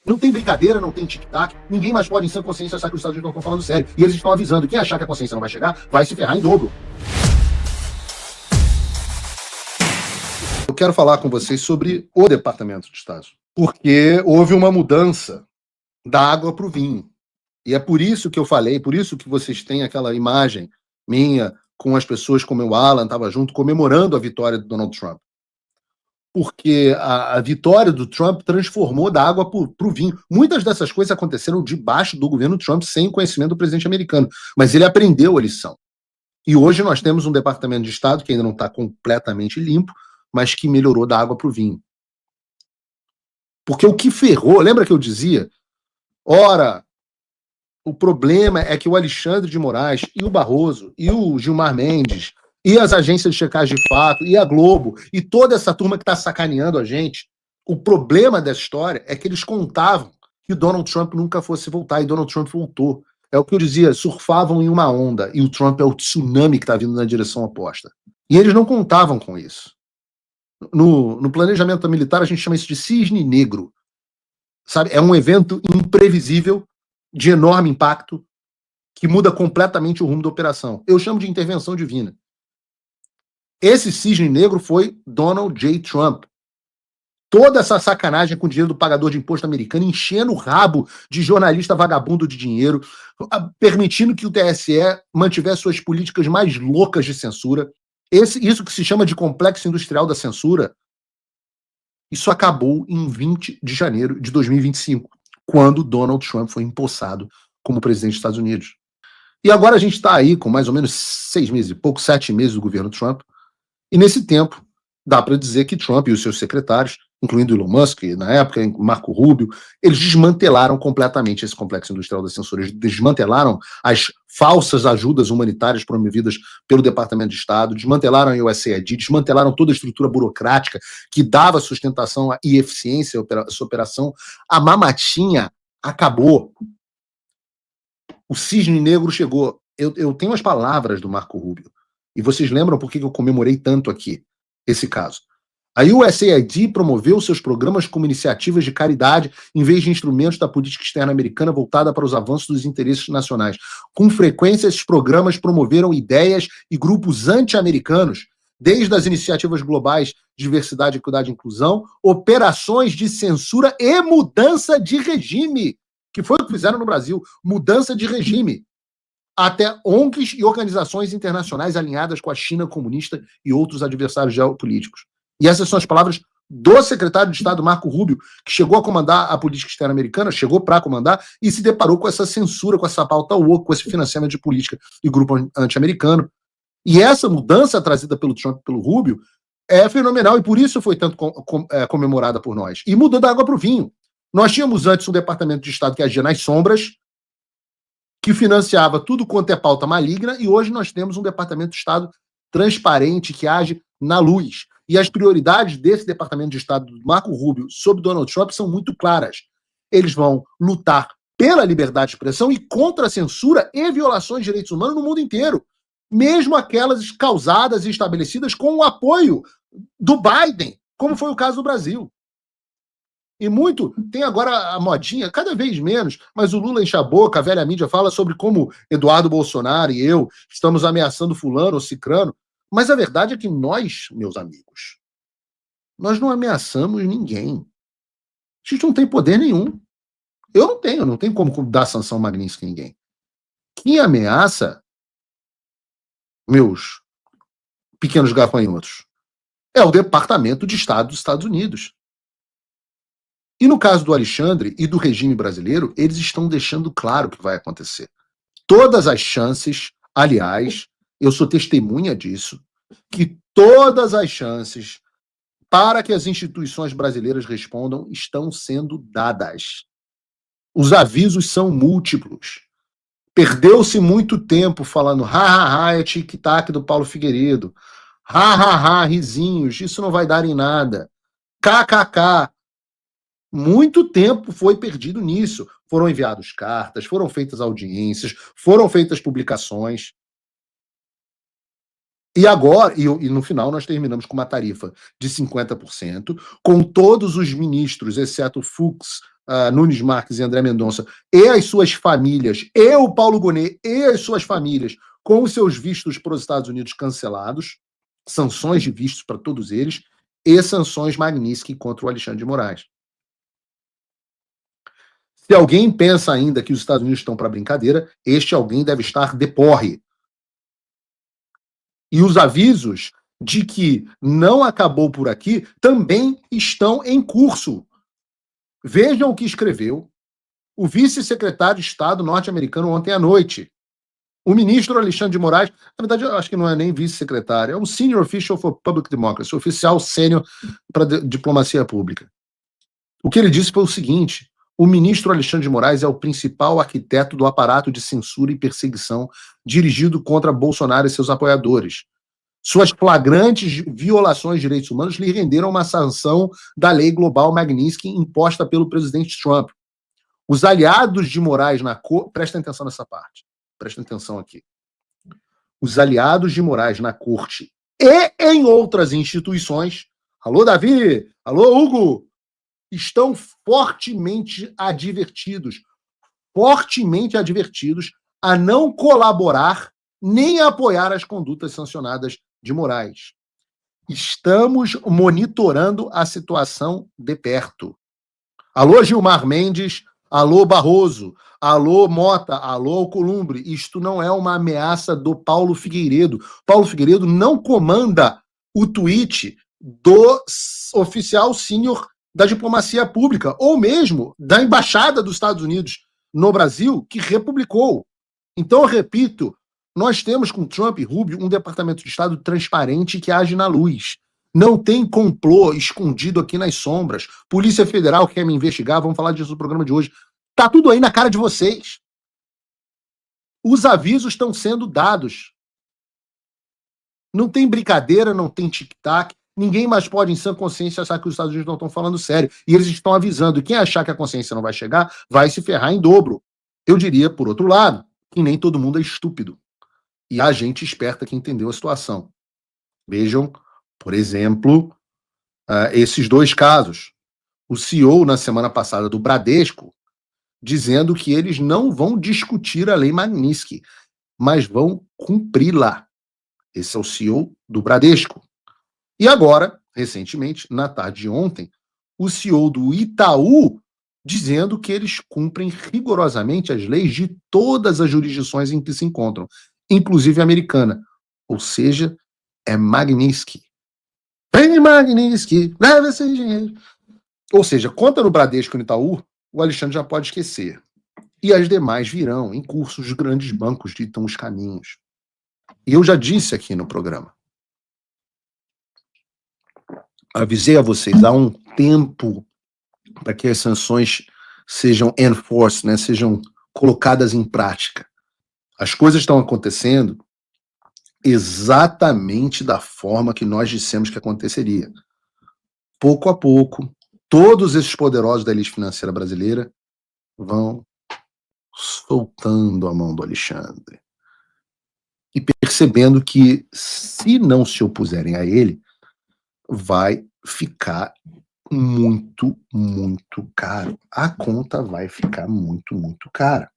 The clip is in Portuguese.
Não tem brincadeira, não tem tic-tac, ninguém mais pode, em sã consciência, achar que os Estados Unidos não estão falando sério. E eles estão avisando, quem achar que a consciência não vai chegar, vai se ferrar em dobro. Eu quero falar com vocês sobre o Departamento de Estado, porque houve uma mudança da água para o vinho. E é por isso que eu falei, por isso que vocês têm aquela imagem minha com as pessoas como o Alan estava junto, comemorando a vitória do Donald Trump. Porque a vitória do Trump transformou da água para o vinho. Muitas dessas coisas aconteceram debaixo do governo Trump, sem conhecimento do presidente americano. Mas ele aprendeu a lição. E hoje nós temos um Departamento de Estado que ainda não está completamente limpo, mas que melhorou da água para o vinho. Porque o que ferrou, lembra que eu dizia? Ora, o problema é que o Alexandre de Moraes e o Barroso e o Gilmar Mendes e as agências de checagem de fato e a Globo e toda essa turma que está sacaneando a gente, o problema dessa história é que eles contavam que o Donald Trump nunca fosse voltar, e Donald Trump voltou. É o que eu dizia, surfavam em uma onda e o Trump é o tsunami que está vindo na direção oposta. E eles não contavam com isso. No planejamento militar a gente chama isso de cisne negro. Sabe? É um evento imprevisível, de enorme impacto, que muda completamente o rumo da operação. Eu chamo de intervenção divina. Esse cisne negro foi Donald J. Trump. Toda essa sacanagem com o dinheiro do pagador de imposto americano, enchendo o rabo de jornalista vagabundo de dinheiro, permitindo que o TSE mantivesse suas políticas mais loucas de censura. Isso que se chama de complexo industrial da censura, isso acabou em 20 de janeiro de 2025, quando Donald Trump foi empossado como presidente dos Estados Unidos. E agora a gente está aí com mais ou menos 6 meses e pouco, 7 meses do governo Trump, e nesse tempo dá para dizer que Trump e os seus secretários, incluindo Elon Musk, na época, Marco Rubio, eles desmantelaram completamente esse complexo industrial da censura, eles desmantelaram as falsas ajudas humanitárias promovidas pelo Departamento de Estado, desmantelaram a USAID, desmantelaram toda a estrutura burocrática que dava sustentação e eficiência à sua operação. A mamatinha acabou. O cisne negro chegou. Eu tenho as palavras do Marco Rubio, e vocês lembram por que eu comemorei tanto aqui esse caso. A USAID promoveu seus programas como iniciativas de caridade em vez de instrumentos da política externa americana voltada para os avanços dos interesses nacionais. Com frequência, esses programas promoveram ideias e grupos anti-americanos, desde as iniciativas globais de diversidade, equidade e inclusão, operações de censura e mudança de regime, que foi o que fizeram no Brasil, mudança de regime, até ONGs e organizações internacionais alinhadas com a China comunista e outros adversários geopolíticos. E essas são as palavras do secretário de Estado, Marco Rubio, que chegou a comandar a política externa americana, chegou para comandar e se deparou com essa censura, com essa pauta woke, com esse financiamento de política e grupo anti-americano. E essa mudança trazida pelo Trump e pelo Rubio é fenomenal e por isso foi tanto comemorada por nós. E mudou da água para o vinho. Nós tínhamos antes um Departamento de Estado que agia nas sombras, que financiava tudo quanto é pauta maligna, e hoje nós temos um Departamento de Estado transparente, que age na luz. E as prioridades desse Departamento de Estado, do Marco Rubio, sobre Donald Trump, são muito claras. Eles vão lutar pela liberdade de expressão e contra a censura e violações de direitos humanos no mundo inteiro, mesmo aquelas causadas e estabelecidas com o apoio do Biden, como foi o caso do Brasil. E muito, tem agora a modinha, cada vez menos, mas o Lula enche a boca, a velha mídia fala sobre como Eduardo Bolsonaro e eu estamos ameaçando fulano ou cicrano, mas a verdade é que nós, meus amigos, nós não ameaçamos ninguém. A gente não tem poder nenhum. Eu não tenho como dar sanção Magnitsky a ninguém. Quem ameaça, meus pequenos gafanhotos, é o Departamento de Estado dos Estados Unidos. E no caso do Alexandre e do regime brasileiro, eles estão deixando claro o que vai acontecer. Todas as chances, aliás, eu sou testemunha disso, que todas as chances para que as instituições brasileiras respondam estão sendo dadas. Os avisos são múltiplos. Perdeu-se muito tempo falando é tic-tac do Paulo Figueiredo. Risinhos, isso não vai dar em nada. KKK. Muito tempo foi perdido nisso. Foram enviadas cartas, foram feitas audiências, foram feitas publicações. E agora, e no final, nós terminamos com uma tarifa de 50%, com todos os ministros, exceto Fux, Nunes Marques e André Mendonça, e as suas famílias, e o Paulo Gonet e as suas famílias, com os seus vistos para os Estados Unidos cancelados, sanções de vistos para todos eles, e sanções Magnitsky contra o Alexandre de Moraes. Se alguém pensa ainda que os Estados Unidos estão para brincadeira, este alguém deve estar de porre. E os avisos de que não acabou por aqui também estão em curso. Vejam o que escreveu o vice-secretário de Estado norte-americano ontem à noite. O ministro Alexandre de Moraes, na verdade, eu acho que não é nem vice-secretário, é um Senior Official for Public Democracy, oficial sênior para diplomacia pública. O que ele disse foi o seguinte: o ministro Alexandre de Moraes é o principal arquiteto do aparato de censura e perseguição dirigido contra Bolsonaro e seus apoiadores. Suas flagrantes violações de direitos humanos lhe renderam uma sanção da lei global Magnitsky imposta pelo presidente Trump. Os aliados de Moraes na corte... Prestem atenção nessa parte. Prestem atenção aqui. Os aliados de Moraes na corte e em outras instituições... Alô, Davi! Alô, Hugo! Estão fortemente advertidos a não colaborar nem a apoiar as condutas sancionadas de Moraes. Estamos monitorando a situação de perto. Alô, Gilmar Mendes, alô, Barroso, alô, Mota, alô, Alcolumbre. Isto não é uma ameaça do Paulo Figueiredo. Paulo Figueiredo não comanda o tweet do oficial sênior da diplomacia pública, ou mesmo da embaixada dos Estados Unidos no Brasil, que republicou. Então, eu repito, nós temos com Trump e Rubio um departamento de Estado transparente que age na luz. Não tem complô escondido aqui nas sombras. Polícia Federal quer me investigar, vamos falar disso no programa de hoje. Tá tudo aí na cara de vocês. Os avisos estão sendo dados. Não tem brincadeira, não tem tic-tac. Ninguém mais pode, em sã consciência, achar que os Estados Unidos não estão falando sério. E eles estão avisando. E quem achar que a consciência não vai chegar, vai se ferrar em dobro. Eu diria, por outro lado, que nem todo mundo é estúpido. E há gente esperta que entendeu a situação. Vejam, por exemplo, esses dois casos. O CEO, na semana passada, do Bradesco, dizendo que eles não vão discutir a lei Magnitsky, mas vão cumpri-la. Esse é o CEO do Bradesco. E agora, recentemente, na tarde de ontem, o CEO do Itaú dizendo que eles cumprem rigorosamente as leis de todas as jurisdições em que se encontram, inclusive a americana. Ou seja, é Magnitsky. Vem Magnitsky, leva esse dinheiro. Ou seja, conta no Bradesco e no Itaú, o Alexandre já pode esquecer. E as demais virão em curso, os grandes bancos ditam os caminhos. E eu já disse aqui no programa, avisei a vocês há um tempo para que as sanções sejam enforced, né, sejam colocadas em prática. As coisas estão acontecendo exatamente da forma que nós dissemos que aconteceria. Pouco a pouco, todos esses poderosos da elite financeira brasileira vão soltando a mão do Alexandre e percebendo que, se não se opuserem a ele, vai ficar muito, muito caro. A conta vai ficar muito, muito cara.